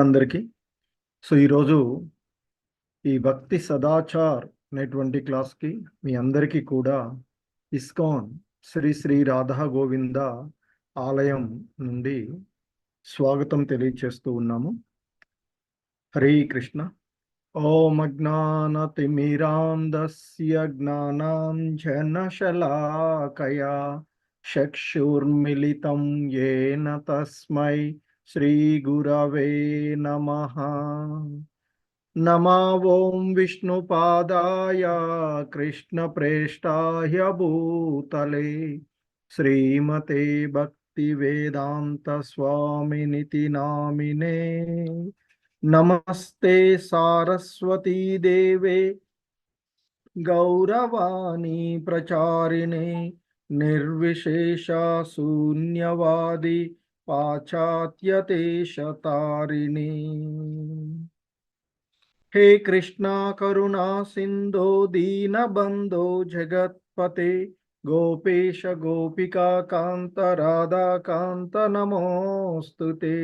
అందరికీ. ఈరోజు ఈ భక్తి సదాచార్ అనేటువంటి క్లాస్కి మీ అందరికీ కూడా ఇస్కాన్ శ్రీ శ్రీ రాధా గోవింద ఆలయం నుండి స్వాగతం తెలియచేస్తూ ఉన్నాము. హరే కృష్ణ. ఓం అజ్ఞానతిమిరాంధస్య జ్ఞానాంజనశలాకయా చక్షుర్మిలితం యేన తస్మై శ్రీ గురవే నమః. నమో ఓం విష్ణుపాదాయ కృష్ణప్రేష్టాయ భూతలే శ్రీమతే భక్తివేదాంత స్వామినితి నామినే. నమస్తే సారస్వతీ దేవే గౌరవాణి ప్రచారిణే నిర్విశేష శూన్యవాది పాశ్చాత్యదేశతారిణి. हे कृष्णा करुणा सिंधो दीनबंधो जगत्पते गोपेश गोपिका कांत राधा कांत नमोस्तुते.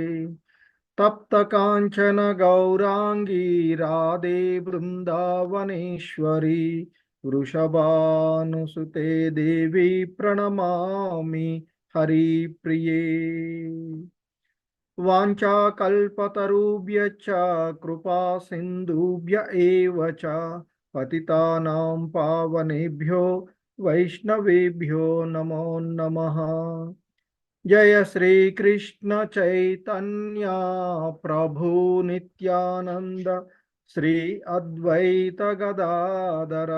तप्त कांचन गौरांगी राधे वृंदावनेश्वरी वृषभानुसुते देवी प्रणमामि हरिप्रिये. वाञ्छाकल्पतरुभ्यश्च कृपा सिन्धुभ्य एव च पतितानां पावनेभ्यो वैष्णवेभ्यो नमो नमः. जय श्री कृष्ण चैतन्य प्रभु नित्यानंद श्री अद्वैत गदाधर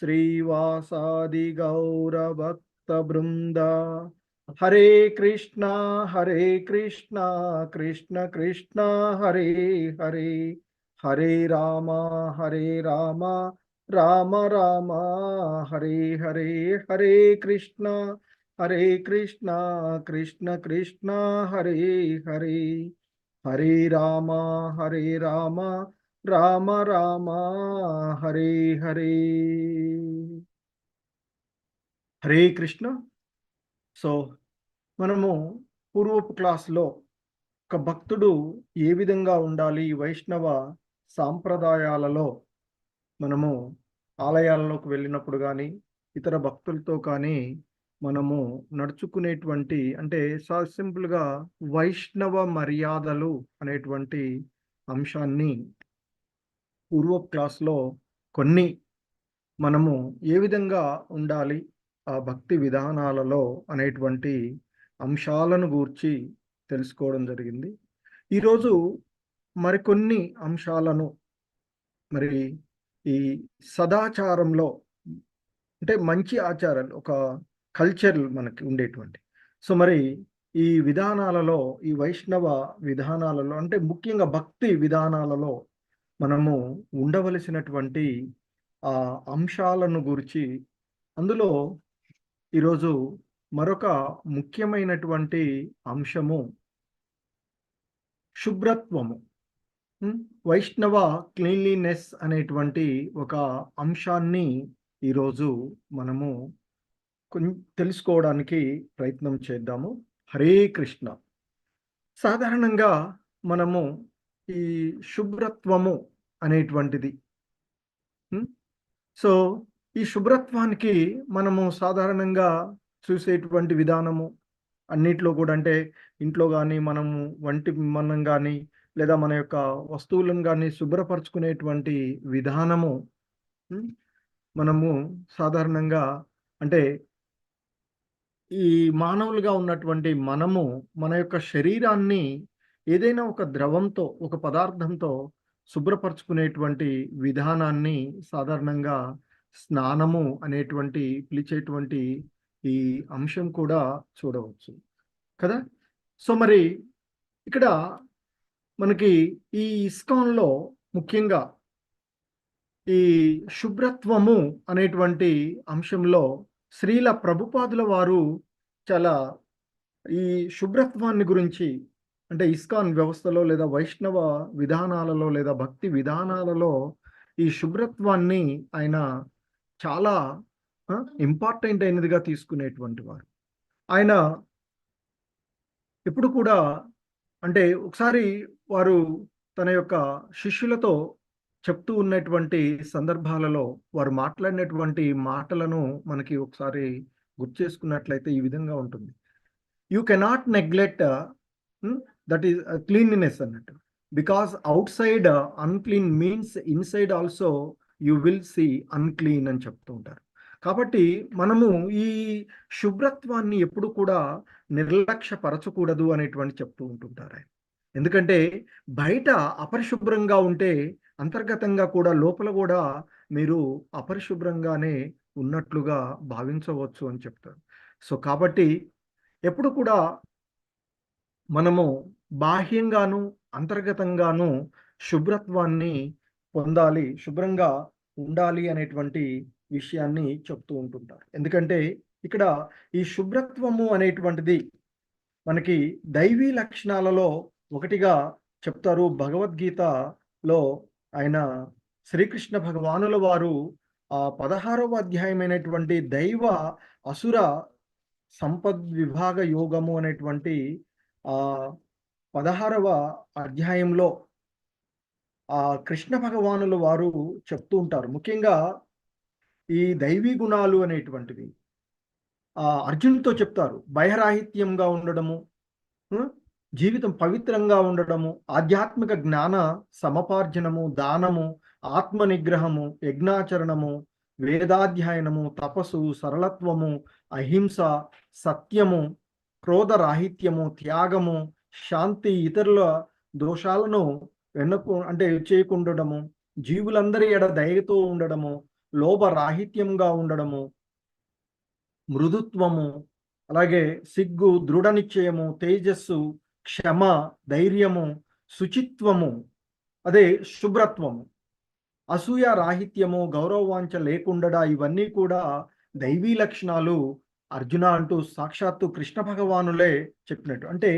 श्रीवासादि गौर भक्त वृंद. हरे कृष्णा कृष्ण कृष्ण हरे हरे हरे राम राम राम हरे हरे. हरे कृष्णा कृष्ण कृष्ण हरे हरे हरे राम राम राम हरे हरे. हरे कृष्ण. మనము పూర్వపు క్లాస్లో ఒక భక్తుడు ఏ విధంగా ఉండాలి, వైష్ణవ సాంప్రదాయాలలో మనము ఆలయాలలోకి వెళ్ళినప్పుడు కానీ ఇతర భక్తులతో కానీ మనము నడుచుకునేటువంటి అంటే సింపుల్గా వైష్ణవ మర్యాదలు అనేటువంటి అంశాన్ని పూర్వపు క్లాస్లో కొన్ని మనము ఏ విధంగా ఉండాలి ఆ భక్తి విధానాలలో అనేటువంటి అంశాలను గూర్చి తెలుసుకోవడం జరిగింది. ఈరోజు మరికొన్ని అంశాలను మరి ఈ సదాచారంలో అంటే మంచి ఆచారాలు ఒక కల్చర్ మనకి ఉండేటువంటి మరి ఈ విధానాలలో ఈ వైష్ణవ విధానాలలో అంటే ముఖ్యంగా భక్తి విధానాలలో మనము ఉండవలసినటువంటి ఆ అంశాలను గురించి అందులో ఈరోజు మరొక ముఖ్యమైనటువంటి అంశము శుభ్రత్వము, వైష్ణవ క్లీన్లీనెస్ అనేటువంటి ఒక అంశాన్ని ఈరోజు మనము తెలుసుకోవడానికి ప్రయత్నం చేద్దాము. హరే కృష్ణ. సాధారణంగా మనము ఈ శుభ్రత్వము అనేటువంటిది ఈ శుభ్రత్వానికి మనము సాధారణంగా చూసేటువంటి విధానము అన్నిట్లో కూడా అంటే ఇంట్లో కానీ మనము మనం కానీ లేదా మన యొక్క వస్తువులను కానీ శుభ్రపరచుకునేటువంటి విధానము మనము సాధారణంగా అంటే ఈ మానవులుగా ఉన్నటువంటి మనము మన యొక్క శరీరాన్ని ఏదైనా ఒక ద్రవంతో ఒక పదార్థంతో శుభ్రపరచుకునేటువంటి విధానాన్ని సాధారణంగా స్నానము అనేటువంటి పిలిచేటువంటి ఈ అంశం కూడా చూడవచ్చు కదా. మరి ఇక్కడ మనకి ఈ ఇస్కాన్లో ముఖ్యంగా ఈ శుభ్రత్వము అనేటువంటి అంశంలో శ్రీల ప్రభుపాదుల వారు చాలా ఈ శుభ్రత్వాన్ని గురించి అంటే ఇస్కాన్ వ్యవస్థలో లేదా వైష్ణవ విధానాలలో లేదా భక్తి విధానాలలో ఈ శుభ్రత్వాన్ని ఆయన చాలా ఇంపార్టెంట్ అయినదిగా తీసుకునేటువంటి వారు. ఆయన ఎప్పుడు కూడా అంటే ఒకసారి వారు తన యొక్క శిష్యులతో చెప్తూ ఉన్నటువంటి సందర్భాలలో వారు మాట్లాడినటువంటి మాటలను మనకి ఒకసారి గుర్తు చేసుకున్నట్లయితే ఈ విధంగా ఉంటుంది. You cannot neglect that is cleanliness అన్నట్టు. Because outside unclean means inside also you will see unclean అని చెప్తూ ఉంటారు. కాబట్టి మనము ఈ శుభ్రత్వాన్ని ఎప్పుడు కూడా నిర్లక్ష్యపరచకూడదు అనేటువంటి చెప్తూ ఉంటుంటారు ఆయన. ఎందుకంటే బయట అపరిశుభ్రంగా ఉంటే అంతర్గతంగా కూడా లోపల కూడా మీరు అపరిశుభ్రంగానే ఉన్నట్లుగా భావించవచ్చు అని చెప్తారు. సో కాబట్టి ఎప్పుడు కూడా మనము బాహ్యంగాను, అంతర్గతంగాను శుభ్రత్వాన్ని పొందాలి, శుభ్రంగా ఉండాలి అనేటువంటి విషయాన్ని చెప్తూ ఉంటుంటారు. ఎందుకంటే ఇక్కడ ఈ శుభ్రత్వము అనేటువంటిది మనకి దైవీ లక్షణాలలో ఒకటిగా చెప్తారు. భగవద్గీతలో ఆయన శ్రీకృష్ణ భగవానుల వారు 16వ అధ్యాయమైనటువంటి దైవ అసుర సంపద్విభాగ యోగము అనేటువంటి 16వ అధ్యాయంలో కృష్ణ భగవానుల వారు చెప్తూ ఉంటారు. ముఖ్యంగా ఈ దైవీ గుణాలు అనేటువంటివి అర్జునుడితో చెప్తారు. భయరాహిత్యంగా ఉండడము, జీవితం పవిత్రంగా ఉండడము, ఆధ్యాత్మిక జ్ఞాన సమపార్జనము, దానము, ఆత్మ నిగ్రహము, యజ్ఞాచరణము, వేదాధ్యయనము, తపస్సు, సరళత్వము, అహింస, సత్యము, క్రోధరాహిత్యము, త్యాగము, శాంతి, ఇతరుల దోషాలను అంటే చేయకుండడము, జీవులందరి ఎడ దయతో ఉండడము, లోభరాహిత్యంగా ఉండడము, మృదుత్వము, అలాగే సిగ్గు, దృఢ నిశ్చయము, తేజస్సు, క్షమ, ధైర్యము, శుచిత్వము, అదే శుభ్రత్వము, అసూయ రాహిత్యము, గౌరవవాంఛ లేకుండడా, ఇవన్నీ కూడా దైవీ లక్షణాలు అర్జున అంటూ సాక్షాత్తు కృష్ణ భగవానులే చెప్పినట్టు. అంటే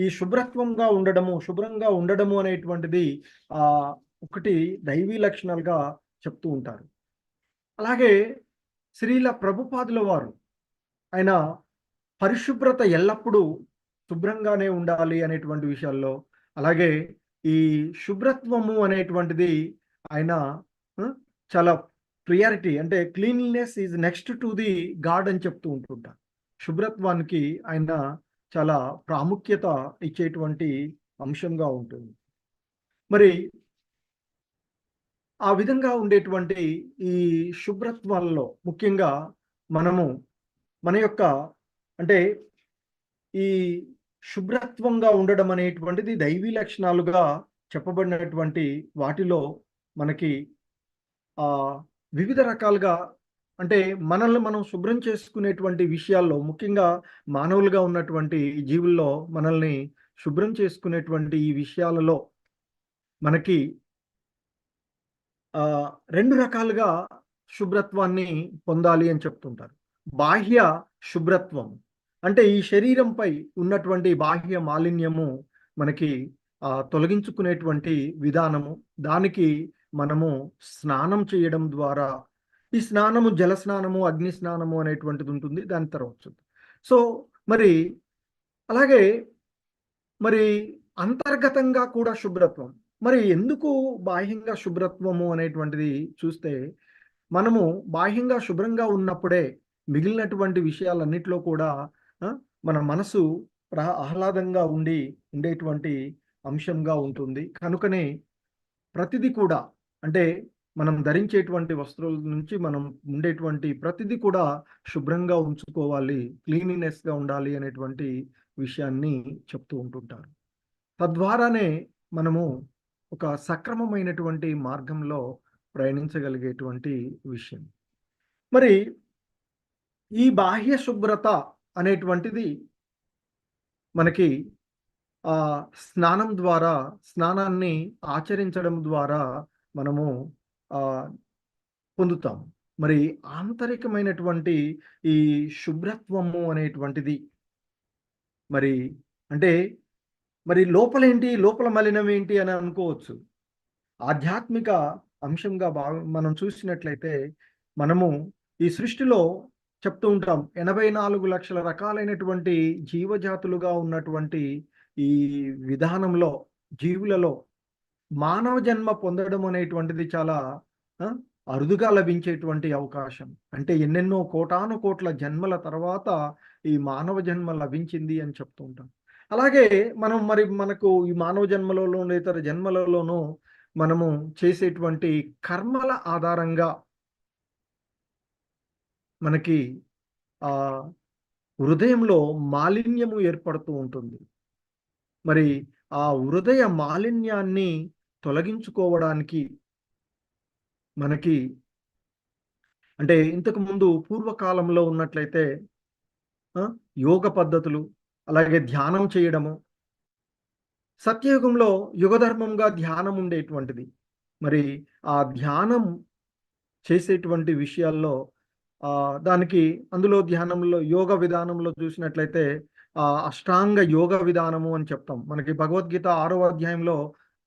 ఈ శుభ్రత్వంగా ఉండడము, శుభ్రంగా ఉండడము అనేటువంటిది ఒకటి దైవీ లక్షణాలుగా చెప్తూ ఉంటారు. అలాగే శ్రీల ప్రభుపాదుల వారు ఆయన పరిశుభ్రత ఎల్లప్పుడూ శుభ్రంగానే ఉండాలి అనేటువంటి విషయాల్లో, అలాగే ఈ శుభ్రత్వము అనేటువంటిది ఆయన చాలా ప్రియారిటీ, అంటే cleanliness is next to the God అని చెప్తూ ఉంటుంటారు. శుభ్రత్వానికి ఆయన చాలా ప్రాముఖ్యత ఇచ్చేటువంటి అంశంగా ఉంటుంది. మరి ఆ విధంగా ఉండేటువంటి ఈ శుభ్రత్వాల్లో ముఖ్యంగా మనము మన యొక్క అంటే ఈ శుభ్రత్వంగా ఉండడం అనేటువంటిది దైవీ లక్షణాలుగా చెప్పబడినటువంటి వాటిలో మనకి వివిధ రకాలుగా, అంటే మనల్ని మనం శుభ్రం చేసుకునేటువంటి విషయాల్లో ముఖ్యంగా మానవులుగా ఉన్నటువంటి జీవుల్లో మనల్ని శుభ్రం చేసుకునేటువంటి ఈ విషయాలలో మనకి 2 రకాలుగా శుభ్రత్వాన్ని పొందాలి అని చెప్తుంటారు. బాహ్య శుభ్రత్వం అంటే ఈ శరీరంపై ఉన్నటువంటి బాహ్య మాలిన్యము మనకి తొలగించుకునేటువంటి విధానము. దానికి మనము స్నానం చేయడం ద్వారా, ఈ స్నానము జల స్నానము, అగ్ని స్నానము అనేటువంటిది ఉంటుంది, దాని తర్వాత. సో మరి అలాగే మరి అంతర్గతంగా కూడా శుభ్రత్వం. మరి ఎందుకు బాహ్యంగా శుభ్రత్వము అనేటువంటిది చూస్తే, మనము బాహ్యంగా శుభ్రంగా ఉన్నప్పుడే మిగిలినటువంటి విషయాలన్నిటిలో కూడా మన మనసు ఆహ్లాదంగా ఉండేటువంటి అంశంగా ఉంటుంది. కనుకనే ప్రతిదీ కూడా, అంటే మనం ధరించేటువంటి వస్త్రాల నుంచి మనం ఉండేటువంటి ప్రతిదీ కూడా శుభ్రంగా ఉంచుకోవాలి, క్లీనినెస్గా ఉండాలి అనేటువంటి విషయాన్ని చెప్తూ ఉంటుంటారు. తద్వారానే మనము ఒక సక్రమమైనటువంటి మార్గంలో ప్రయాణించగలిగేటువంటి విషయం. మరి ఈ బాహ్య శుభ్రత అనేటువంటిది మనకి స్నానం ద్వారా, స్నానాన్ని ఆచరించడం ద్వారా మనము పొందుతాం. మరి ఆంతరికమైనటువంటి ఈ శుభ్రత్వము అనేటువంటిది మరి అంటే మరి లోపలేంటి, లోపల మలినం ఏంటి అని అనుకోవచ్చు. ఆధ్యాత్మిక అంశంగా మనం చూసినట్లయితే మనము ఈ సృష్టిలో చెప్తూ ఉంటాం 84 లక్షల రకాలైనటువంటి జీవజాతులుగా ఉన్నటువంటి ఈ విధానంలో జీవులలో మానవ జన్మ పొందడం అనేటువంటిది చాలా ఆ, అరుదుగా లభించేటువంటి అవకాశం. అంటే ఎన్నెన్నో కోటాను కోట్ల జన్మల తర్వాత ఈ మానవ జన్మ లభించింది అని చెప్తూ ఉంటాం. అలాగే మనం మరి మనకు ఈ మానవ జన్మలలోనూ ఇతర జన్మలలోనూ మనము చేసేటువంటి కర్మల ఆధారంగా మనకి ఆ హృదయంలో మాలిన్యము ఏర్పడుతూ ఉంటుంది. మరి ఆ హృదయ మాలిన్యాన్ని తొలగించుకోవడానికి మనకి అంటే ఇంతకు ముందు పూర్వకాలంలో ఉన్నట్లయితే ఆ, యోగ పద్ధతులు, అలాగే ధ్యానం చేయడము, సత్యయుగంలో యుగధర్మంగా ధ్యానం ఉండేటువంటిది. మరి ఆ ధ్యానం చేసేటువంటి విషయాల్లో దానికి అందులో ధ్యానంలో యోగ విధానంలో చూసినట్లయితే అష్టాంగ యోగ విధానము అని చెప్తాం. మనకి భగవద్గీత 6వ అధ్యాయంలో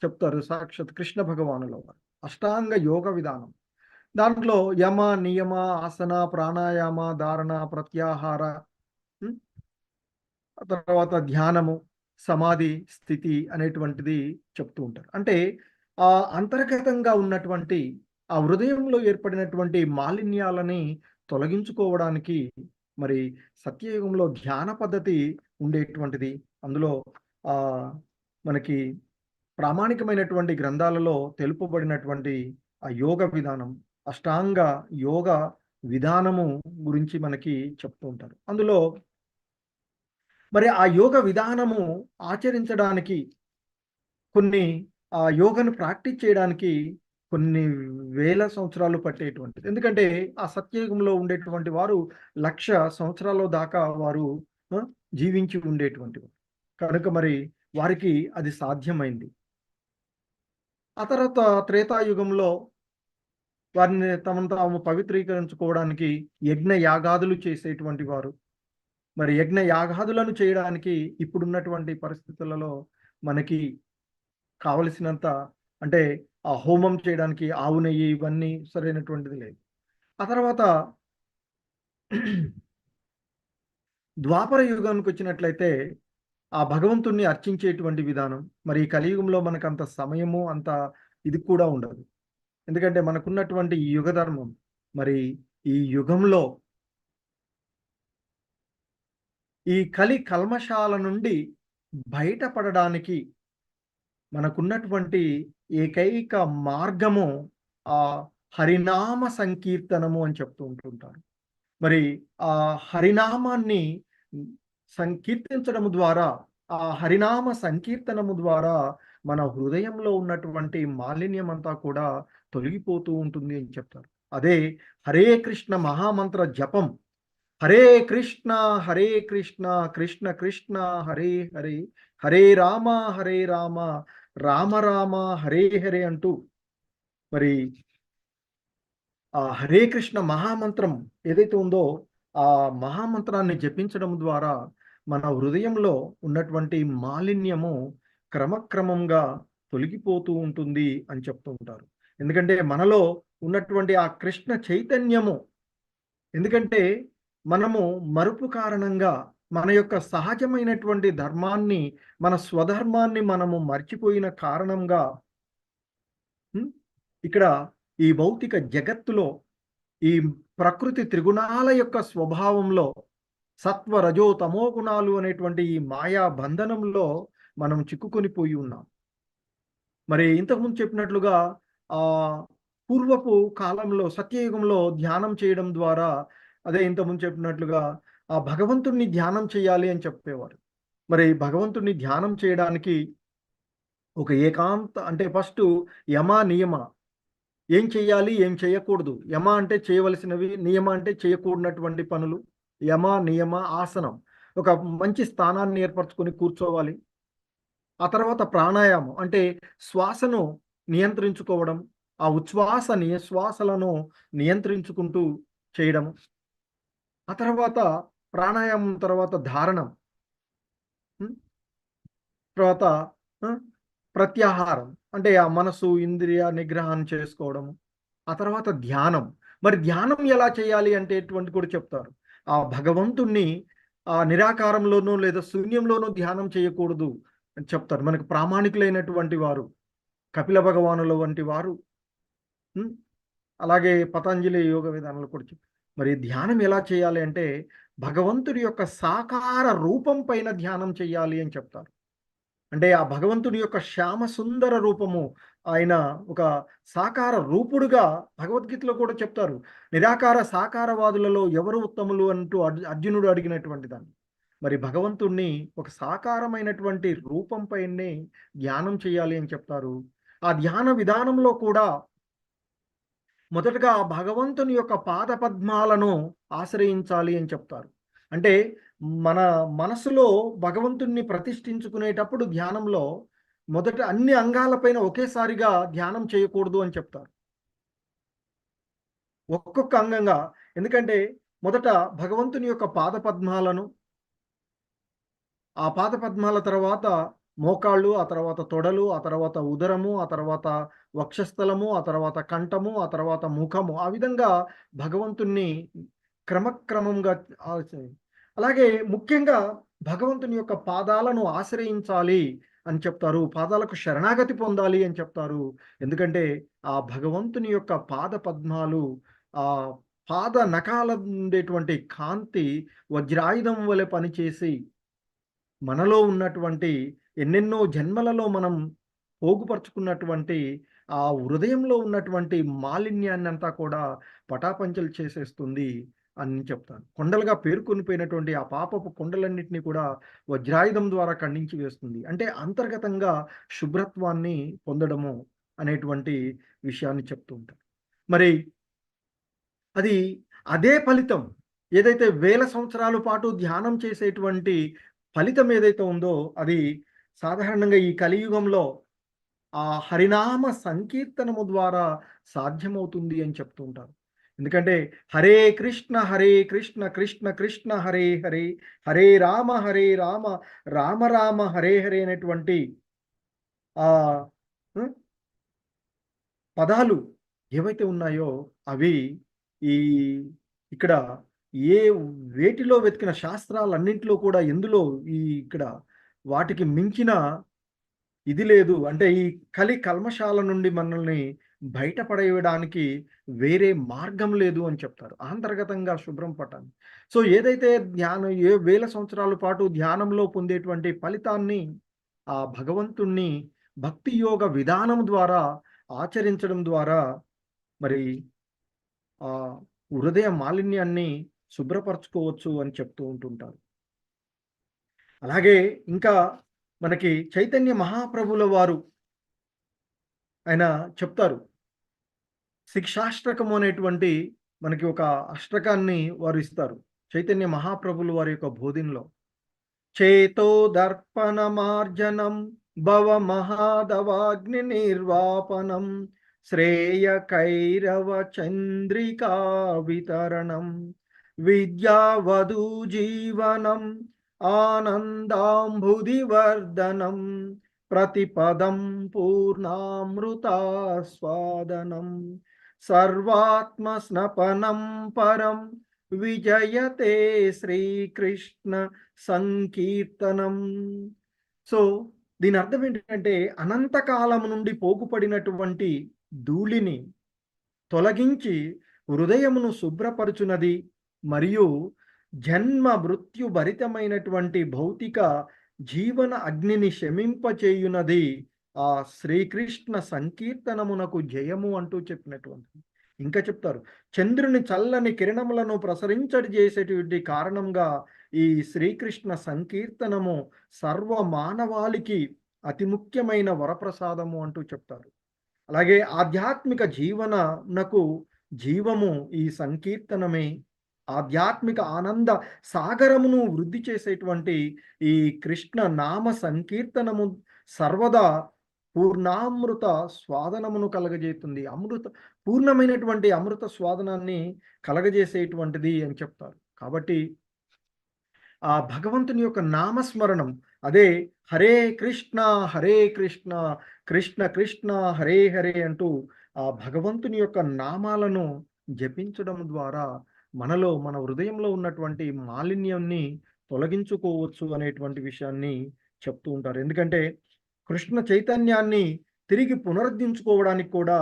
చెప్తారు సాక్షాత్ కృష్ణ భగవానుల వారు. అష్టాంగ యోగ విధానం. దాంట్లో యమ, నియమ, ఆసన, ప్రాణాయామ, ధారణ, ప్రత్యాహార, ఉం, ఆ తర్వాత ధ్యానము, సమాధి స్థితి అనేటువంటిది చెప్తూ ఉంటారు. అంటే ఆ అంతర్గతంగా ఉన్నటువంటి ఆ హృదయంలో ఏర్పడినటువంటి మాలిన్యాలని తొలగించుకోవడానికి మరి సత్యయుగంలో ధ్యాన పద్ధతి ఉండేటువంటిది. అందులో ఆ మనకి ప్రామాణికమైనటువంటి గ్రంథాలలో తెలుపబడినటువంటి ఆ యోగ విధానం, అష్టాంగ యోగ విధానము గురించి మనకి చెప్తూ ఉంటారు. అందులో మరి ఆ యోగ విధానము ఆచరించడానికి కొన్ని యోగాను ప్రాక్టీస్ చేయడానికి కొన్ని వేల సంవత్సరాలు పట్టేటువంటిది. ఎందుకంటే ఆ సత్యయుగంలో ఉండేటువంటి వారు 1,00,000 సంవత్సరాల దాకా వారు ఆ, జీవించి ఉండేటువంటి వారు. కనుక మరి వారికి అది సాధ్యమైంది. ఆ తర్వాత త్రేతాయుగంలో వారిని తమను తాము పవిత్రీకరించుకోవడానికి యజ్ఞ యాగాదులు చేసేటువంటి వారు. మరి యజ్ఞ యాగాదులను చేయడానికి ఇప్పుడున్నటువంటి పరిస్థితులలో మనకి కావలసినంత అంటే ఆ హోమం చేయడానికి ఆవు నెయ్యి ఇవన్నీ సరైనటువంటిది లేదు. ఆ తర్వాత ద్వాపర యుగానికి వచ్చినట్లయితే ఆ భగవంతుణ్ణి అర్చించేటువంటి విధానం. మరి ఈ కలియుగంలో మనకు అంత సమయము అంత ఇది కూడా ఉండదు. ఎందుకంటే మనకున్నటువంటి ఈ యుగ ధర్మం మరి ఈ యుగంలో ఈ కలి కల్మషాల నుండి బయటపడడానికి మనకున్నటువంటి ఏకైక మార్గము ఆ హరినామ సంకీర్తనము అని చెప్తూ ఉంటుంటారు. మరి ఆ హరినామాన్ని సంకీర్తించడము ద్వారా ఆ హరినామ సంకీర్తనము ద్వారా మన హృదయంలో ఉన్నటువంటి మాలిన్యం అంతా కూడా తొలగిపోతూ ఉంటుంది అని చెప్తారు. అదే హరే కృష్ణ మహామంత్ర జపం. హరే కృష్ణ హరే కృష్ణ కృష్ణ కృష్ణ హరే హరే హరే రామ హరే రామ రామ రామ హరే హరే అంటూ మరి ఆ హరే కృష్ణ మహామంత్రం ఏదైతే ఉందో ఆ మహామంత్రాన్ని జపించడం ద్వారా మన హృదయంలో ఉన్నటువంటి మాలిన్యము క్రమక్రమంగా తొలగిపోతూ ఉంటుంది అని చెప్తూ ఉంటారు. ఎందుకంటే మనలో ఉన్నటువంటి ఆ కృష్ణ చైతన్యము ఎందుకంటే మనము మరుపు కారణంగా మన యొక్క సహజమైనటువంటి ధర్మాన్ని మన స్వధర్మాన్ని మనము మర్చిపోయిన కారణంగా ఇక్కడ ఈ భౌతిక జగత్తులో ఈ ప్రకృతి త్రిగుణాల యొక్క స్వభావంలో సత్వ రజో తమో గుణాలు అనేటువంటి ఈ మాయా బంధనంలో మనం చిక్కుకొని పోయి ఉన్నాం. మరి ఇంతకుముందు చెప్పినట్లుగా ఆ పూర్వపు కాలంలో సత్యయుగంలో ధ్యానం చేయడం ద్వారా అదే ఇంతకుముందు చెప్పినట్లుగా ఆ భగవంతుణ్ణి ధ్యానం చేయాలి అని చెప్పేవారు. మరి భగవంతుణ్ణి ధ్యానం చేయడానికి ఒక ఏకాంత అంటే ఫస్ట్ యమ నియమ ఏం చెయ్యాలి ఏం చేయకూడదు. యమ అంటే చేయవలసినవి, నియమ అంటే చేయకూడనటువంటి పనులు. యమ నియమ ఆసనం ఒక మంచి స్థానాన్ని ఏర్పరచుకొని కూర్చోవాలి. ఆ తర్వాత ప్రాణాయామం అంటే శ్వాసను నియంత్రించుకోవడం, ఆ ఉచ్ఛ్వాస నిశ్వాసలను నియంత్రించుకుంటూ చేయడము. ఆ తర్వాత ప్రాణాయామం తర్వాత ధారణం, తర్వాత ప్రత్యాహారం అంటే ఆ మనసు ఇంద్రియ నిగ్రహం చేసుకోవడము. ఆ తర్వాత ధ్యానం. మరి ధ్యానం ఎలా చేయాలి అంటే ఎటువంటి కూడా చెప్తారు. ఆ భగవంతుణ్ణి ఆ నిరాకారంలోనూ లేదా శూన్యంలోనూ ధ్యానం చేయకూడదు. అని చెప్తారు. మనకు ప్రామాణికులైనటువంటి వారు కపిల భగవానుల వంటి వారు, హ్మ్. అలాగే పతంజలి యోగ విధానాలు కూడా మరి ధ్యానం ఎలా చేయాలి అంటే, భగవంతుడి యొక్క సాకార రూపం పైన ధ్యానం చేయాలి అని చెప్తారు. అంటే ఆ భగవంతుడి యొక్క శ్యామ సుందర రూపము, ఆయన ఒక సాకార రూపుడుగా భగవద్గీతలో కూడా చెప్తారు. నిరాకార సాకారవాదులలో ఎవరు ఉత్తములు అంటూ అర్జునుడు అడిగినటువంటి దాన్ని. మరి భగవంతుడిని ఒక సాకారమైనటువంటి రూపం పైనే ధ్యానం చేయాలి అని చెప్తారు. ఆ ధ్యాన విధానంలో కూడా మొదటగా భగవంతుని యొక్క పాదపద్మాలను ఆశ్రయించాలి అని చెప్తారు. అంటే మన మనసులో భగవంతుణ్ణి ప్రతిష్ఠించుకునేటప్పుడు ధ్యానంలో మొదట అన్ని అంగాలపైన ఒకేసారిగా ధ్యానం చేయకూడదు అని చెప్తారు. ఒక్కొక్క అంగంగా. ఎందుకంటే మొదట భగవంతుని యొక్క పాదపద్మాలను, ఆ పాదపద్మాల తర్వాత మోకాళ్ళు, ఆ తర్వాత తొడలు, ఆ తర్వాత ఉదరము, ఆ తర్వాత వక్షస్థలము, ఆ తర్వాత కంఠము, ఆ తర్వాత ముఖము. ఆ విధంగా భగవంతుణ్ణి క్రమక్రమంగా ఆచ అలాగే ముఖ్యంగా భగవంతుని యొక్క పాదాలను ఆశ్రయించాలి అని చెప్తారు. పాదాలకు శరణాగతి పొందాలి అని చెప్తారు. ఎందుకంటే ఆ భగవంతుని యొక్క పాద పద్మాలు, ఆహ్, పాద నఖాల ఉండేటువంటి కాంతి వజ్రాయుధం వలె పనిచేసి మనలో ఉన్నటువంటి ఎన్నెన్నో జన్మలలో మనం పోగుపరుచుకున్నటువంటి ఆ హృదయంలో ఉన్నటువంటి మాలిన్యాన్నంతా కూడా పటాపంచలు చేసేస్తుంది అని చెప్తాను. కొండలుగా పేరుకొనిపోయినటువంటి ఆ పాపపు కొండలన్నిటిని కూడా వజ్రాయుధం ద్వారా ఖండించి వేస్తుంది. అంటే అంతర్గతంగా శుభ్రత్వాన్ని పొందడము అనేటువంటి విషయాన్ని చెప్తూ ఉంటారు. మరి అది అదే ఫలితం ఏదైతే వేల సంవత్సరాల పాటు ధ్యానం చేసేటువంటి ఫలితం ఏదైతే ఉందో, అది సాధారణంగా ఈ కలియుగంలో ఆ హరినామ సంకీర్తనము ద్వారా సాధ్యమవుతుంది అని చెప్తూ ఉంటారు. ఎందుకంటే హరే కృష్ణ కృష్ణ కృష్ణ హరే హరే, హరే రామ రామ రామ హరే హరే అనేటువంటి ఆ హ్మ్, పదాలు ఏవైతే ఉన్నాయో అవి ఈ ఇక్కడ ఏ వేటిలో వెతికిన శాస్త్రాలన్నింటిలో కూడా ఎందులో ఇక్కడ వాటికి మించిన ఇది లేదు. అంటే ఈ కల్మషాల నుండి మనల్ని బయటపడేయడానికి వేరే మార్గం లేదు అని చెప్తారు. అంతర్గతంగా శుభ్రం పట్టాలి. సో, ఏదైతే ధ్యానం ఏ వేల సంవత్సరాల పాటు ధ్యానంలో పొందేటువంటి ఫలితాన్ని ఆ భగవంతుణ్ణి భక్తి యోగ విధానం ద్వారా ఆచరించడం ద్వారా మరి ఆ హృదయ మాలిన్యాన్ని శుభ్రపరచుకోవచ్చు అని చెప్తూ ఉంటుంటారు. అలాగే ఇంకా మనకి చైతన్య మహాప్రభుల వారు ఆయన చెప్తారు. శిక్షాష్టకము అనేటువంటి మనకి ఒక అష్టకాన్ని వారు ఇస్తారు. చైతన్య మహాప్రభులు వారి యొక్క బోధినలో. చేతో దర్పణమార్జనం భవమహాదవాగ్ని నిర్వాపనం శ్రేయకైరవ చంద్రికా వితరణం విద్యావధూ జీవనం ఆనందాంబుధివర్ధనం ప్రతిపదం పూర్ణామృతాస్వాదనం సర్వాత్మస్నపనం పరం విజయతే శ్రీకృష్ణ సంకీర్తనం. సో, దీని అర్థం ఏంటంటే అనంతకాలం నుండి పోగుపడినటువంటి ధూళిని తొలగించి హృదయమును శుభ్రపరుచునది మరియు జన్మ మృత్యు భరితమైనటువంటి భౌతిక జీవన అగ్నిని శమింపచేయునది ఆ శ్రీకృష్ణ సంకీర్తనమునకు జయము అంటూ చెప్పినటువంటి. ఇంకా చెప్తారు, చంద్రుని చల్లని కిరణములను ప్రసరించజేసేటువంటి కారణంగా ఈ శ్రీకృష్ణ సంకీర్తనము సర్వ మానవాళికి అతి ముఖ్యమైన వరప్రసాదము అంటూ చెప్తారు. అలాగే ఆధ్యాత్మిక జీవనకు జీవము ఈ సంకీర్తనమే. ఆధ్యాత్మిక ఆనంద సాగరమును వృద్ధి చేసేటువంటి ఈ కృష్ణ నామ సంకీర్తనము సర్వదా పూర్ణామృత స్వాదనమును కలగజేస్తుంది. పూర్ణమైనటువంటి అమృత స్వాదనాన్ని కలగజేసేటువంటిది అని చెప్తారు. కాబట్టి ఆ భగవంతుని యొక్క నామస్మరణం అదే హరే కృష్ణ కృష్ణ కృష్ణ హరే హరే అంటూ ఆ భగవంతుని యొక్క నామాలను జపించడం ద్వారా మనలో మన హృదయంలో ఉన్నటువంటి మాలిన్యాన్ని తొలగించుకోవచ్చు అనేటువంటి విషయాన్ని చెప్తూ ఉంటారు. ఎందుకంటే కృష్ణ చైతన్యాన్ని తిరిగి పునరుద్ధరించుకోవడానికి కూడా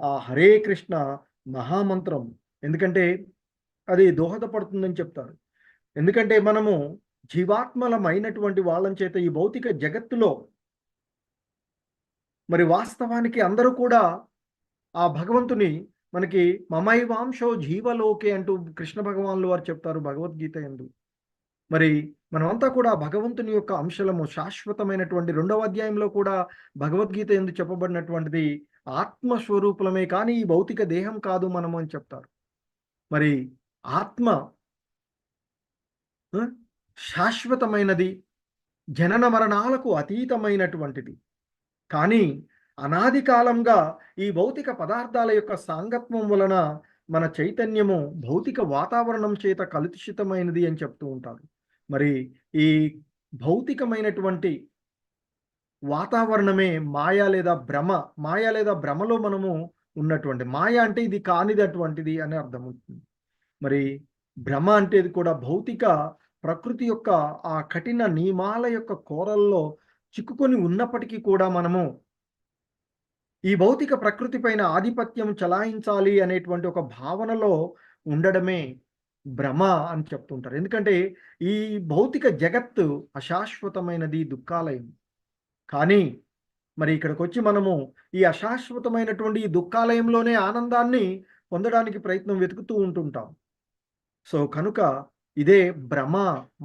ఆ హరే కృష్ణ మహామంత్రం, ఎందుకంటే అది దోహదపడుతుందని చెప్తారు. ఎందుకంటే మనము జీవాత్మలమైనటువంటి వాళ్ళం చేత ఈ భౌతిక జగత్తులో మరి వాస్తవానికి అందరూ కూడా ఆ భగవంతుని మనకి మమైవాంశో జీవలోకే అంటూ కృష్ణ భగవానులు వారు చెప్తారు భగవద్గీత యందు. మరి మనమంతా కూడా భగవంతుని యొక్క అంశలము. శాశ్వతమైనటువంటి 2వ అధ్యాయంలో కూడా భగవద్గీత యందు చెప్పబడినటువంటిది ఆత్మస్వరూపులమే కానీ ఈ భౌతిక దేహం కాదు మనము అని చెప్తారు. మరి ఆత్మ ఆ, శాశ్వతమైనది, జనన మరణాలకు అతీతమైనటువంటిది. కానీ అనాది కాలంగా ఈ భౌతిక పదార్థాల యొక్క సాంగత్వం వలన మన చైతన్యము భౌతిక వాతావరణం చేత కలుషితమైనది అని చెప్తూ ఉంటారు. మరి ఈ భౌతికమైనటువంటి వాతావరణమే మాయ లేదా భ్రమ. మాయ లేదా భ్రమలో మనము ఉన్నటువంటి, మాయ అంటే ఇది కానిదటువంటిది అని అర్థం అవుతుంది. మరి భ్రమ అంటే ఇది కూడా భౌతిక ప్రకృతి యొక్క ఆ కఠిన నియమాల యొక్క కోరల్లో చిక్కుకొని ఉన్నప్పటికీ కూడా మనము ఈ భౌతిక ప్రకృతి పైన ఆధిపత్యం చలాయించాలి అనేటువంటి ఒక భావనలో ఉండడమే భ్రమ అని చెప్తుంటారు. ఎందుకంటే ఈ భౌతిక జగత్తు అశాశ్వతమైనది, దుఃఖాలయం. కానీ మరి ఇక్కడికొచ్చి మనము ఈ అశాశ్వతమైనటువంటి ఈ దుఃఖాలయంలోనే ఆనందాన్ని పొందడానికి ప్రయత్నం వెతుకుతూ ఉంటుంటాం. సో కనుక ఇదే భ్రమ,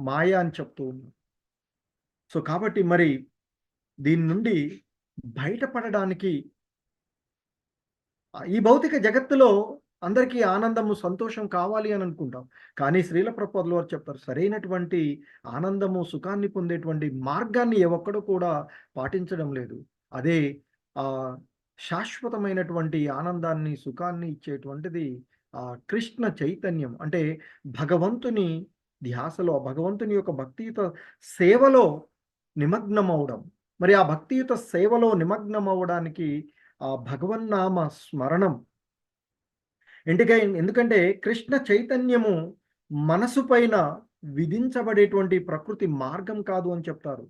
మాయ అని చెప్తూ ఉన్నాం. సో కాబట్టి మరి దీని నుండి బయటపడడానికి ఈ భౌతిక జగత్తులో అందరికీ ఆనందము, సంతోషం కావాలి అని అనుకుంటాం. కానీ శ్రీల ప్రభుపాదుల వారు చెప్తారు, సరైనటువంటి ఆనందము, సుఖాన్ని పొందేటువంటి మార్గాన్ని ఏ ఒక్కడు కూడా పాటించడం లేదు. అదే శాశ్వతమైనటువంటి ఆనందాన్ని, సుఖాన్ని ఇచ్చేటువంటిది కృష్ణ చైతన్యం. అంటే భగవంతుని ధ్యాసలో, భగవంతుని యొక్క భక్తియుత సేవలో నిమగ్నమవడం. మరి ఆ భక్తియుత సేవలో నిమగ్నమవ్వడానికి ఆ భగవన్నామ స్మరణం. ఎందుకంటే కృష్ణ చైతన్యము మనసు పైన విధించబడేటువంటి ప్రకృతి మార్గం కాదు అని చెప్తారు.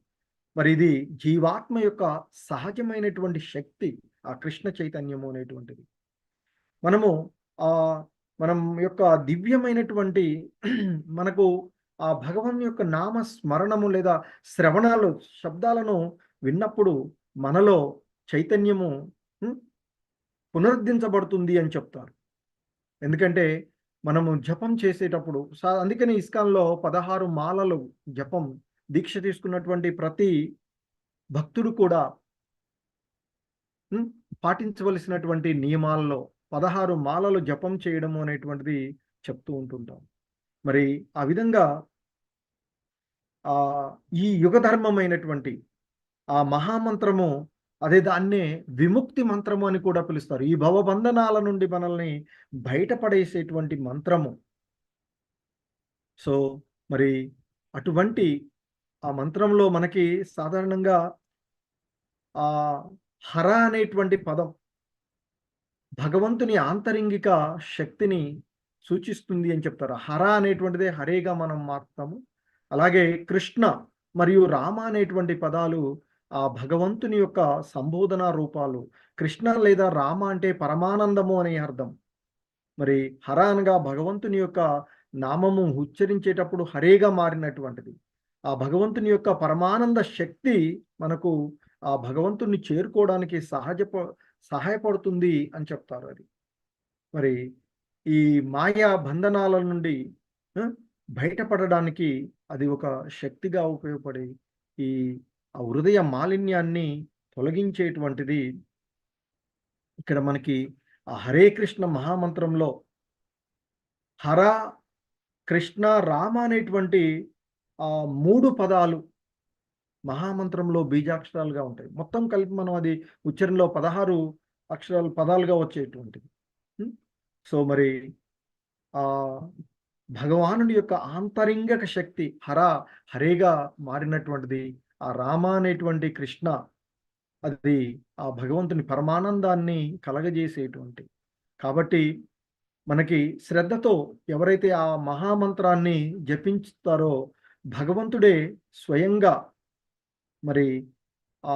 మరి ఇది జీవాత్మ యొక్క సహజమైనటువంటి శక్తి, ఆ కృష్ణ చైతన్యము అనేటువంటిది. మనము ఆ మనం యొక్క దివ్యమైనటువంటి మనకు ఆ భగవన్ యొక్క నామ స్మరణము లేదా శ్రవణాలు, శబ్దాలను విన్నప్పుడు మనలో చైతన్యము పునరుద్ధరించబడుతుంది అని చెప్తారు. ఎందుకంటే మనము జపం చేసేటప్పుడు అందుకని ఇస్కాన్లో 16 మాలలు జపం దీక్ష తీసుకున్నటువంటి ప్రతి భక్తుడు కూడా పాటించవలసినటువంటి నియమాల్లో 16 మాలలు జపం చేయడము అనేటువంటిది చెప్తూ ఉంటుంటాం. మరి ఆ విధంగా ఈ యుగధర్మమైనటువంటి ఆ మహామంత్రము, అదే దాన్నే విముక్తి మంత్రము అని కూడా పిలుస్తారు. ఈ భవబంధనాల నుండి మనల్ని బయటపడేసేటువంటి మంత్రము. సో మరి అటువంటి ఆ మంత్రంలో మనకి సాధారణంగా హర అనేటువంటి పదం భగవంతుని ఆంతరింగిక శక్తిని సూచిస్తుంది అని చెప్తారు. హర అనేటువంటిదే హరేగా మనం మారుతాము. అలాగే కృష్ణ మరియు రామ అనేటువంటి పదాలు ఆ భగవంతుని యొక్క సంబోధన రూపాలు. కృష్ణ లేదా రామ అంటే పరమానందము అనే అర్థం. మరి హర అనగా భగవంతుని యొక్క నామము ఉచ్చరించేటప్పుడు హరేగా మారినటువంటిది. ఆ భగవంతుని యొక్క పరమానంద శక్తి మనకు ఆ భగవంతుని చేరుకోవడానికి సహాయపడుతుంది అని చెప్తారు. అది మరి ఈ మాయా బంధనాల నుండి బయటపడడానికి అది ఒక శక్తిగా ఉపయోగపడి ఈ ఆ హృదయ మాలిన్యాన్ని తొలగించేటువంటిది. ఇక్కడ మనకి ఆ హరే కృష్ణ మహామంత్రంలో హర, కృష్ణ, రామ అనేటువంటి 3 పదాలు మహామంత్రంలో బీజాక్షరాలుగా ఉంటాయి. మొత్తం కలిపి మనం అది ఉచ్చారణలో 16 అక్షరాలు పదాలుగా వచ్చేటువంటిది. సో మరి భగవానుడి యొక్క ఆంతరింగక శక్తి హరేగా మారినటువంటిది. ఆ రామ అనేటువంటి కృష్ణ అది ఆ భగవంతుని పరమానందాన్ని కలగజేసేటువంటి. కాబట్టి మనకి శ్రద్ధతో ఎవరైతే ఆ మహామంత్రాన్ని జపించుతారో భగవంతుడే స్వయంగా మరి ఆ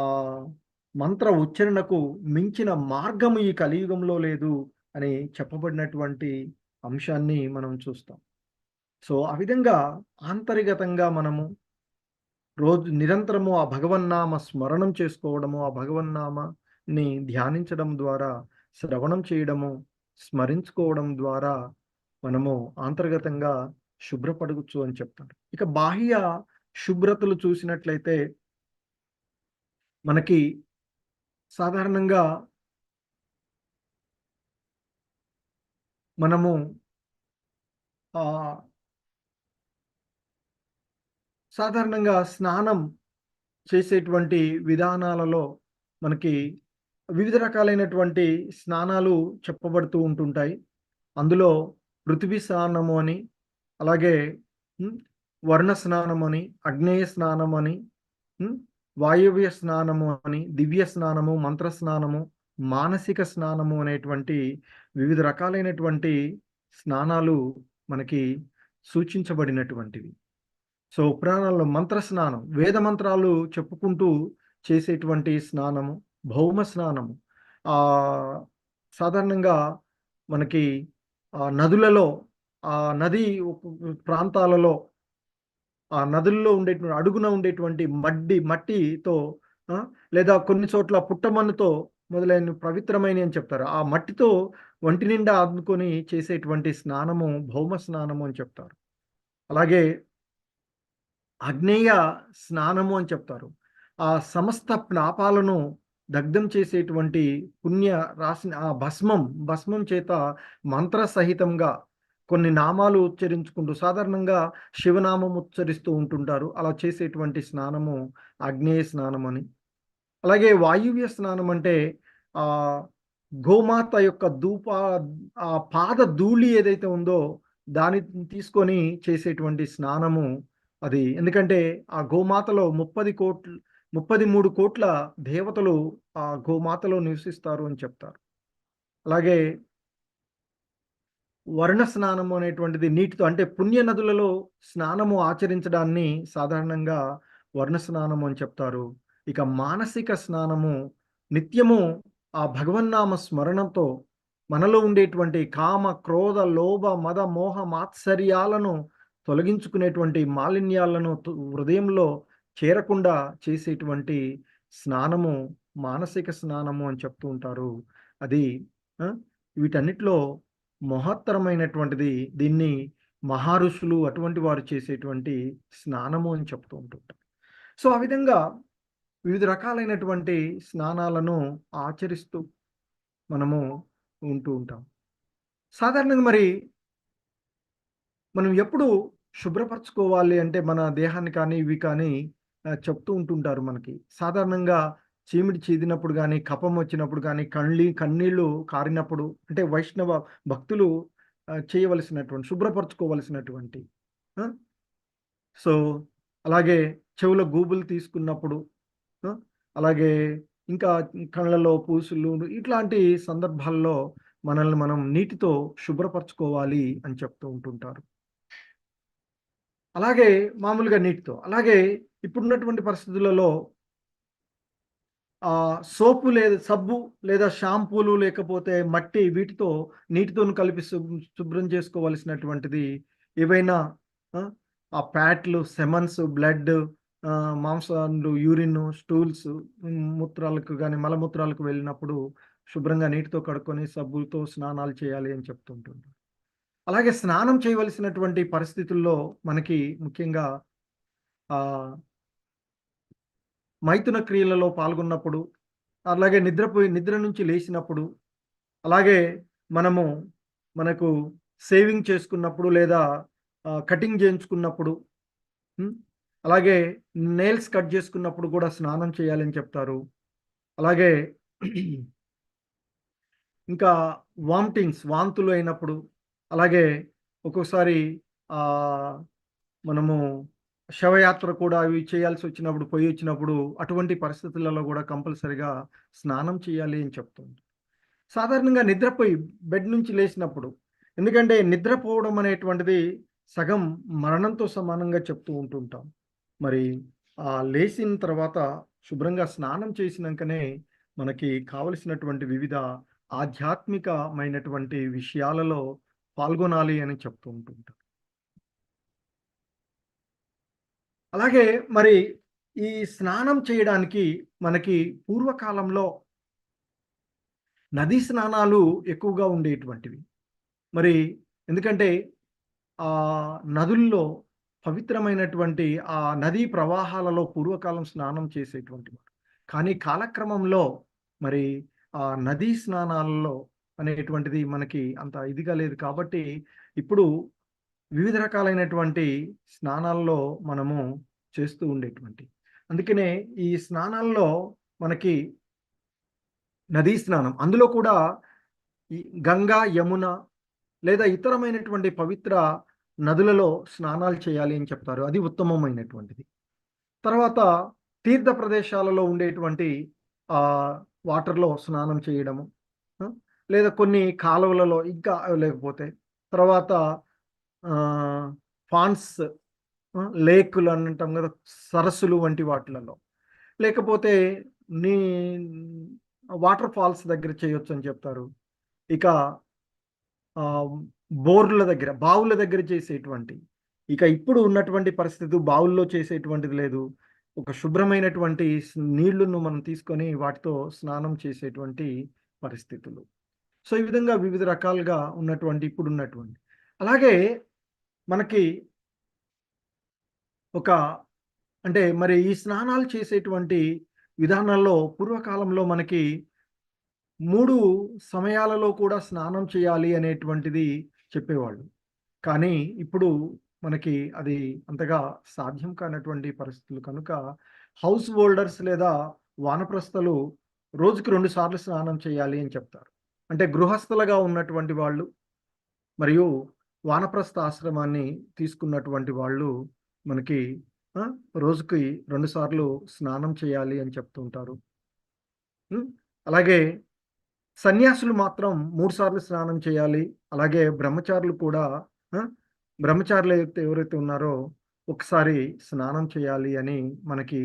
మంత్ర ఉచ్చారణకు మించిన మార్గము ఈ కలియుగంలో లేదు అని చెప్పబడినటువంటి అంశాన్ని మనం చూస్తాం. సో, ఆ విధంగా ఆంతర్గతంగా మనము రోజు నిరంతరము ఆ భగవన్నామ స్మరణం చేసుకోవడము, ఆ భగవన్నామాన్ని ధ్యానించడం ద్వారా, శ్రవణం చేయడము, స్మరించుకోవడం ద్వారా మనము అంతర్గతంగా శుభ్రపడవచ్చు అని చెప్తారు. ఇక బాహ్య శుభ్రతలు చూసినట్లయితే మనకి సాధారణంగా మనము ఆహ్, సాధారణంగా స్నానం చేసేటువంటి విధానాలలో మనకి వివిధ రకాలైనటువంటి స్నానాలు చెప్పబడుతూ ఉంటుంటాయి. అందులో పృథివీ స్నానము అని, అలాగే హ్మ్, వర్ణ స్నానము అని, అగ్నేయ స్నానం అని, హ్మ్, వాయవ్య స్నానము అని, దివ్య స్నానము, మంత్ర స్నానము, మానసిక స్నానము అనేటువంటి వివిధ రకాలైనటువంటి స్నానాలు మనకి సూచించబడినటువంటివి. సో, పురాణాల్లో మంత్ర స్నానం, వేద మంత్రాలు చెప్పుకుంటూ చేసేటువంటి స్నానము, భౌమ స్నానము. ఆహ్, సాధారణంగా మనకి నదులలో నదీ ప్రాంతాలలో ఆ నదుల్లో ఉండేటువంటి అడుగున ఉండేటువంటి మట్టితో ఆ! లేదా కొన్ని చోట్ల పుట్టమన్నుతో మొదలైన పవిత్రమైనయి అని చెప్తారు. ఆ మట్టితో ఒంటి నిండా అద్దుకొని చేసేటువంటి స్నానము భౌమ స్నానము అని చెప్తారు. అలాగే ఆగ్నేయ స్నానము అని చెప్తారు. ఆ సమస్త పాపాలను దగ్ధం చేసేటువంటి పుణ్య రాశిని ఆ భస్మం చేత మంత్ర సహితంగా కొన్ని నామాలు ఉచ్చరించుకుంటూ సాధారణంగా శివనామం ఉచ్చరిస్తూ ఉంటుంటారు. అలా చేసేటువంటి స్నానము ఆగ్నేయ స్నానం అని. అలాగే వాయువ్య స్నానం అంటే ఆహ్, గోమాత యొక్క పాద ధూళి ఏదైతే ఉందో దాన్ని తీసుకొని చేసేటువంటి స్నానము అది. ఎందుకంటే ఆ గోమాతలో 33,00,00,000 దేవతలు ఆ గోమాతలో నివసిస్తారు అని చెప్తారు. అలాగే వరుణ స్నానము అనేటువంటిది నీటితో అంటే పుణ్య నదులలో స్నానము ఆచరించడాన్ని సాధారణంగా వరుణ స్నానము అని చెప్తారు. ఇక మానసిక స్నానము నిత్యము ఆ భగవన్నామ స్మరణంతో మనలో ఉండేటువంటి కామ, క్రోధ, లోభ, మద, మోహ, మాత్సర్యాలను తొలగించుకునేటువంటి మాలిన్యాలను హృదయంలో చేరకుండా చేసేటువంటి స్నానము మానసిక స్నానము అని చెప్తూ ఉంటారు. అది ఆ! వీటన్నిటిలో మహత్తరమైనటువంటిది. దీన్ని మహారుషులు అటువంటి వారు చేసేటువంటి స్నానము అని చెప్తూ ఉంటుంటారు. సో, ఆ విధంగా వివిధ రకాలైనటువంటి స్నానాలను ఆచరిస్తూ మనము ఉంటూ ఉంటాం. సాధారణంగా మరి మనం ఎప్పుడు శుభ్రపరచుకోవాలి అంటే మన దేహాన్ని కానీ, ఇవి కానీ చెప్తూ ఉంటుంటారు మనకి. సాధారణంగా చీమిడి చీదినప్పుడు గానీ, కఫం వచ్చినప్పుడు గానీ, కన్నీళ్లు కారినప్పుడు అంటే వైష్ణవ భక్తులు చేయవలసినటువంటి శుభ్రపరచుకోవలసినటువంటి ఆ! సో, అలాగే చెవులో గూబులు తీసుకున్నప్పుడు ఆ! అలాగే ఇంకా కళ్ళలో పూసులు ఇట్లాంటి సందర్భాల్లో మనల్ని మనం నీటితో శుభ్రపరచుకోవాలి అని చెప్తూ ఉంటుంటారు. అలాగే మామూలుగా నీటితో. అలాగే ఇప్పుడున్నటువంటి పరిస్థితులలో సోపు లేదా సబ్బు లేదా షాంపూలు లేకపోతే మట్టి వీటితో నీటితోని కలిపి శుభ్రం చేసుకోవాల్సినటువంటిది ఏవైనా ఆ! ఆ ప్యాడ్లు, సెమన్స్, బ్లడ్ మాంసాలు, యూరిన్, స్టూల్స్ మూత్రాలకు గాని, మలమూత్రాలకు వెళ్ళినప్పుడు శుభ్రంగా నీటితో కడుక్కొని సబ్బులతో స్నానాలు చేయాలి అని చెప్తుంటుంది. అలాగే స్నానం చేయవలసినటువంటి పరిస్థితుల్లో మనకి ముఖ్యంగా ఆహ్, మైథున క్రియలలో పాల్గొన్నప్పుడు, అలాగే నిద్ర నుంచి లేసినప్పుడు, అలాగే మనము మనకు షేవింగ్ చేసుకున్నప్పుడు లేదా కటింగ్ చేయించుకున్నప్పుడు, హ్మ్. అలాగే నెయిల్స్ కట్ చేసుకున్నప్పుడు కూడా స్నానం చేయాలని చెప్తారు. అలాగే ఇంకా వాంతులు అయినప్పుడు, అలాగే ఒక్కోసారి ఆహ్, మనము శవయాత్ర కూడా అవి చేయాల్సొచ్చినప్పుడు, పొయ్యొచ్చినప్పుడు అటువంటి పరిస్థితులలో గూడా కంపల్సరీగా స్నానం చేయాలి అని చెప్తుంది. సాధారణంగా నిద్రపోయి బెడ్ నుంచి లేసినప్పుడు. ఎందుకంటే నిద్రపోవడం అనేటువంటిది సగం మరణంతో సమానంగా చెప్తూ ఉంటుంటాం. మరి లేచిన తర్వాత శుభ్రంగా స్నానం చేసినంకనే మనకి కావలసినటువంటి వివిధ ఆధ్యాత్మికమైనటువంటి విషయాలలో పాల్గొనాలి అని చెప్తూ ఉంటుంటారు. అలాగే మరి ఈ స్నానం చేయడానికి మనకి పూర్వకాలంలో నదీ స్నానాలు ఎక్కువగా ఉండేటువంటివి. మరి ఎందుకంటే నదుల్లో పవిత్రమైనటువంటి ఆ నదీ ప్రవాహాలలో పూర్వకాలం స్నానం చేసేటువంటివారు. కానీ కాలక్రమంలో మరి నదీ స్నానాలలో అనేటువంటిది మనకి అంత ఇదిగా లేదు కాబట్టి, ఇప్పుడు వివిధ రకాలైనటువంటి స్నానాల్లో మనము చేస్తూ ఉండేటువంటి. అందుకనే ఈ స్నానాల్లో మనకి నదీ స్నానం అందులో కూడా ఈ గంగా, యమున లేదా ఇతరమైనటువంటి పవిత్ర నదులలో స్నానాలు చేయాలి అని చెప్తారు. అది ఉత్తమమైనటువంటిది. తర్వాత తీర్థ ప్రదేశాలలో ఉండేటువంటి వాటర్‌లో స్నానం చేయడము. ఆ! లేదా కొన్ని కాలువలలో ఇంకా లేకపోతే తర్వాత ఫాన్స్, లేకులు అంటాం కదా! సరస్సులు వంటి వాటిలలో. లేకపోతే నీ వాటర్ ఫాల్స్ దగ్గర చేయొచ్చని చెప్తారు. ఇక ఆహ్, బోర్ల దగ్గర, బావుల దగ్గర చేసేటువంటి. ఇక ఇప్పుడు ఉన్నటువంటి పరిస్థితి బావుల్లో చేసేటువంటిది లేదు. ఒక శుభ్రమైనటువంటి నీళ్లను మనం తీసుకొని వాటితో స్నానం చేసేటువంటి పరిస్థితులు. సో, ఈ విధంగా వివిధ రకాలుగా ఉన్నటువంటి ఇప్పుడున్నటువంటి. అలాగే మనకి ఒక అంటే మరి ఈ స్నానాలు చేసేటువంటి విధానాల్లో పూర్వకాలంలో మనకి 3 సమయాలలో కూడా స్నానం చేయాలి అనేటువంటిది చెప్పేవాళ్ళు. కానీ ఇప్పుడు మనకి అది అంతగా సాధ్యం కానటువంటి పరిస్థితులు కనుక హౌస్ హోల్డర్స్ లేదా వానప్రస్థలు రోజుకి 2 సార్లు స్నానం చేయాలి అని చెప్తారు. అంటే గృహస్థులుగా ఉన్నటువంటి వాళ్ళు మరియు వానప్రస్థ ఆశ్రమాన్ని తీసుకున్నటువంటి వాళ్ళు మనకి ఆ! రోజుకి 2 సార్లు స్నానం చేయాలి అని చెప్తూ ఉంటారు. హ్మ్. అలాగే సన్యాసులు మాత్రం 3 సార్లు స్నానం చేయాలి. అలాగే బ్రహ్మచారులు కూడా ఆ! బ్రహ్మచారులు ఎవరైతే ఉన్నారో ఒకసారి స్నానం చేయాలి అని మనకి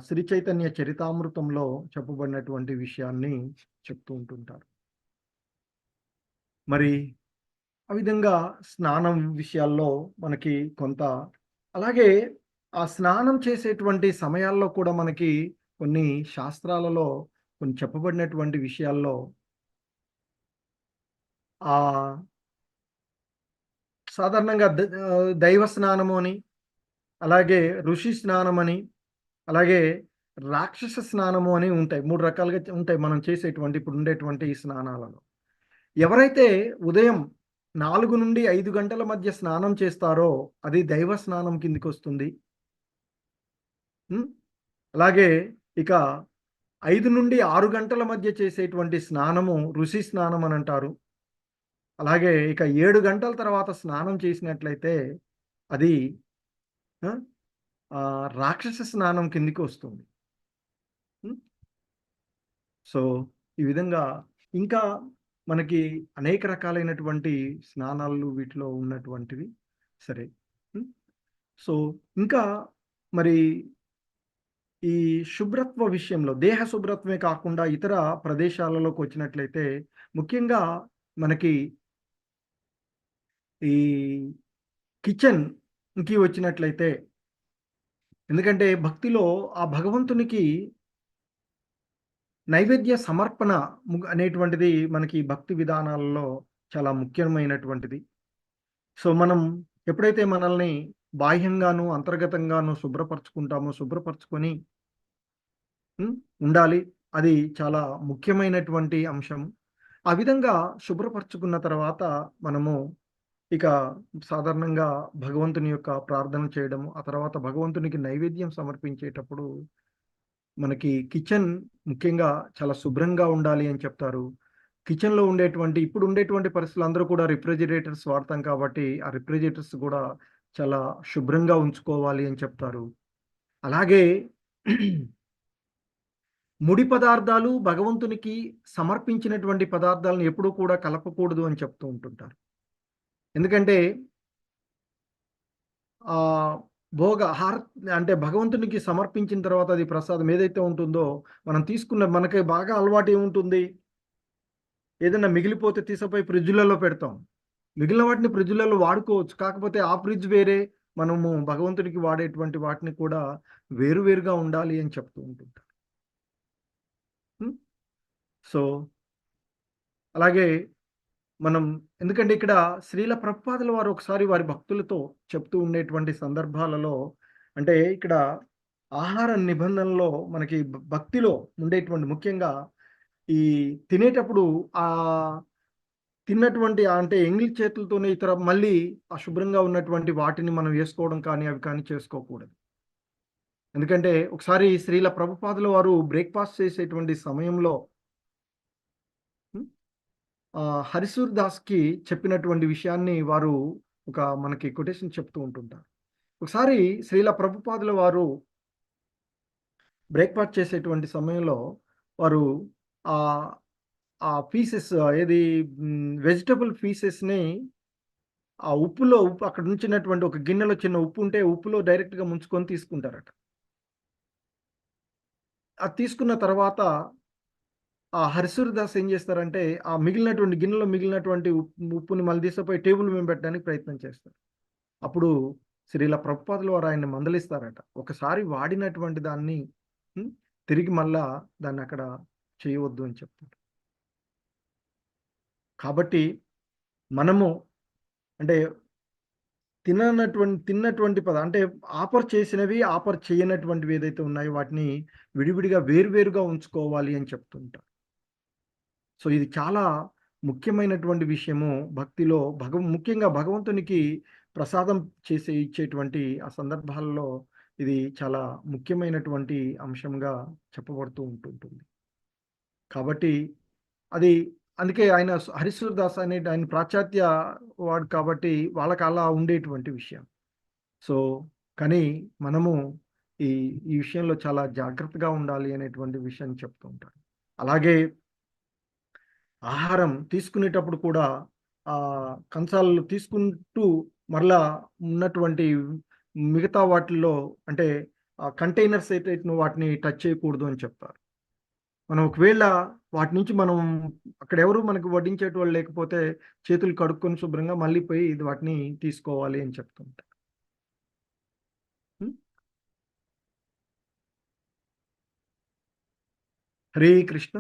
శ్రీ చైతన్య చరితామృతంలో చెప్పబడినటువంటి విషయాన్ని చెప్తూ ఉంటుంటారు. మరి ఆ విధంగా స్నానం విషయాల్లో మనకి కొంత అలాగే ఆ స్నానం చేసేటువంటి సమయాల్లో కూడా మనకి కొన్ని శాస్త్రాలలో కొన్ని చెప్పబడినటువంటి విషయాల్లో ఆహ్, సాధారణంగా దైవ స్నానము అని, అలాగే ఋషి స్నానమని, అలాగే రాక్షస స్నానము అని ఉంటాయి. 3 రకాలుగా ఉంటాయి మనం చేసేటువంటి ఇప్పుడు ఉండేటువంటి ఈ స్నానాలలో. ఎవరైతే ఉదయం 4-5 గంటల మధ్య స్నానం చేస్తారో అది దైవ స్నానం కిందకొస్తుంది. హ్మ్. అలాగే ఇక 5-6 గంటల మధ్య చేసేటువంటి స్నానము ఋషి స్నానం అనంటారు. అలాగే ఇక 7 గంటల తర్వాత స్నానం చేసినట్లయితే అది ఆ! రాక్షస స్నానం కిందకి వస్తుంది. హ్మ్. సో, ఈ విధంగా ఇంకా మనకి అనేక రకాలైనటువంటి స్నానాలు వీటిలో ఉన్నటువంటివి. సరే. హ్మ్. సో, ఇంకా మరి ఈ శుభ్రత్వ విషయంలో దేహ శుభ్రత్వమే కాకుండా ఇతర ప్రదేశాలలోకొచ్చినట్లయితే ముఖ్యంగా మనకి ఈ కిచెన్‌కి వచ్చినట్లయితే ఎందుకంటే భక్తిలో ఆ భగవంతునికి నైవేద్య సమర్పణ అనేటువంటిది మనకి భక్తి విధానాలలో చాలా ముఖ్యమైనటువంటిది. సో, మనం ఎప్పుడైతే మనల్ని బాహ్యంగాను, అంతర్గతంగాను శుభ్రపరుచుకుంటామో, శుభ్రపరుచుకొని హ్మ్. ఉండాలి. అది చాలా ముఖ్యమైనటువంటి అంశం. ఆ విధంగా శుభ్రపరుచుకున్న తర్వాత మనము ఇక సాధారణంగా భగవంతుని యొక్క ప్రార్థన చేయడము, ఆ తర్వాత భగవంతునికి నైవేద్యం సమర్పించేటప్పుడు మనకి కిచెన్ ముఖ్యంగా చాలా శుభ్రంగా ఉండాలి అని చెప్తారు. కిచెన్‌లో ఉండేటువంటి ఇప్పుడు ఉండేటువంటి పరిస్థితులు అందరూ కూడా రిఫ్రిజిరేటర్స్ వాడతాం కాబట్టి, ఆ రిఫ్రిజిరేటర్స్ కూడా చాలా శుభ్రంగా ఉంచుకోవాలి అని చెప్తారు. అలాగే ముడి పదార్థాలు భగవంతునికి సమర్పించినటువంటి పదార్థాలను ఎప్పుడూ కూడా కలపకూడదు అని చెప్తూ ఉంటుంటారు. ఎందుకంటే ఆహ్, ఆహార అంటే భగవంతునికి సమర్పించిన తర్వాత అది ప్రసాదం ఏదైతే ఉంటుందో, మనం తీసుకున్న మనకి బాగా అలవాటు ఏముంటుంది? ఏదన్నా మిగిలిపోతే తీసుకుపోయి ఫ్రిడ్జ్‌లలో పెడతాం. మిగిలిన వాటిని ఫ్రిడ్జ్‌లలో వాడుకోవచ్చు. కాకపోతే ఆ ఫ్రిడ్జ్ వేరే, మనము భగవంతుడికి వాడేటువంటి వాటిని కూడా వేరు వేరుగా ఉండాలి అని చెప్తూ ఉంటుంటారు. హ్మ్. సో, అలాగే మనం ఎందుకంటే ఇక్కడ శ్రీల ప్రభుపాదుల వారు ఒకసారి వారి భక్తులతో చెప్తూ ఉండేటువంటి సందర్భాలలో అంటే ఇక్కడ ఆహార నిబంధనలో మనకి భక్తిలో ఉండేటువంటి ముఖ్యంగా ఈ తినేటప్పుడు తిన్నటువంటి అంటే ఎంగిలి చేతులతోనే ఇతర మళ్ళీ అశుభ్రంగా ఉన్నటువంటి వాటిని మనం వేసుకోవడం కానీ, అవి కానీ చేసుకోకూడదు. ఎందుకంటే ఒకసారి శ్రీల ప్రభుపాదుల వారు బ్రేక్‌ఫాస్ట్ చేసేటువంటి సమయంలో హ్మ్. హరిసూర్ దాస్‌కి చెప్పినటువంటి విషయాన్ని వారు ఒక మనకి కొటేషన్ చెప్తూ ఉంటుంటారు. ఒకసారి శ్రీల ప్రభుపాదుల వారు బ్రేక్‌ఫాస్ట్ చేసేటువంటి సమయంలో వారు ఆహ్, ఆ పీసెస్ ఏది వెజిటబుల్ పీసెస్‌ని ఆ ఉప్పు అక్కడ ఉంచినటువంటి ఒక గిన్నెలో చిన్న ఉప్పు ఉంటే ఉప్పులో డైరెక్ట్‌గా ముంచుకొని తీసుకుంటారట. అది తీసుకున్న తర్వాత ఆ హరిసూర్‌దాస్ ఏం చేస్తారంటే, ఆ మిగిలినటువంటి గిన్నెలో మిగిలినటువంటి ఉప్పుని మళ్ళీ తీసుకుపోయి టేబుల్ మీద పెట్టడానికి ప్రయత్నం చేస్తారు. అప్పుడు శ్రీల ప్రభుపాదుల వారు ఆయన్ని మందలిస్తారట. ఒకసారి వాడినటువంటి దాన్ని హ్మ్, తిరిగి మళ్ళా దాన్నక్కడ చేయవద్దు అని చెప్తారు. కాబట్టి మనము అంటే తిన్నటువంటి అంటే ఆఫర్ చేసినవి, ఆఫర్ చేయనటువంటివి ఏదైతే ఉన్నాయో వాటిని విడివిడిగా వేరువేరుగా ఉంచుకోవాలి అని చెప్తుంటారు. సో, ఇది చాలా ముఖ్యమైనటువంటి విషయము భక్తిలో ముఖ్యంగా భగవంతునికి ప్రసాదం ఇచ్చేటువంటి ఆ సందర్భాల్లో ఇది చాలా ముఖ్యమైనటువంటి అంశంగా చెప్పబడుతూ ఉంటుంటుంది. కాబట్టి అది అందుకే ఆయన హరిశ్వర్ దాస్ ఆయన పాశ్చాత్య వాడు కాబట్టి వాళ్ళకి అలా ఉండేటువంటి విషయం. సో, కానీ మనము ఈ ఈ విషయంలో చాలా జాగ్రత్తగా ఉండాలి అనేటువంటి విషయాన్ని చెప్తూ ఉంటాను. అలాగే ఆహారం తీసుకునేటప్పుడు కూడా కంచాలు తీసుకుంటూ మరలా ఉన్నటువంటి మిగతా వాటిల్లో అంటే కంటైనర్స్ అయితే వాటిని టచ్ చేయకూడదు అని చెప్తారు. మనం ఒకవేళ వాటి నుంచి మనం అక్కడ ఎవరు మనకు వడ్డించేటోళ్ళు లేకపోతే చేతులు కడుక్కొని శుభ్రంగా మళ్ళీ పోయి వాటిని తీసుకోవాలి అని చెప్తుంటారు. హ్మ్. హరే కృష్ణ.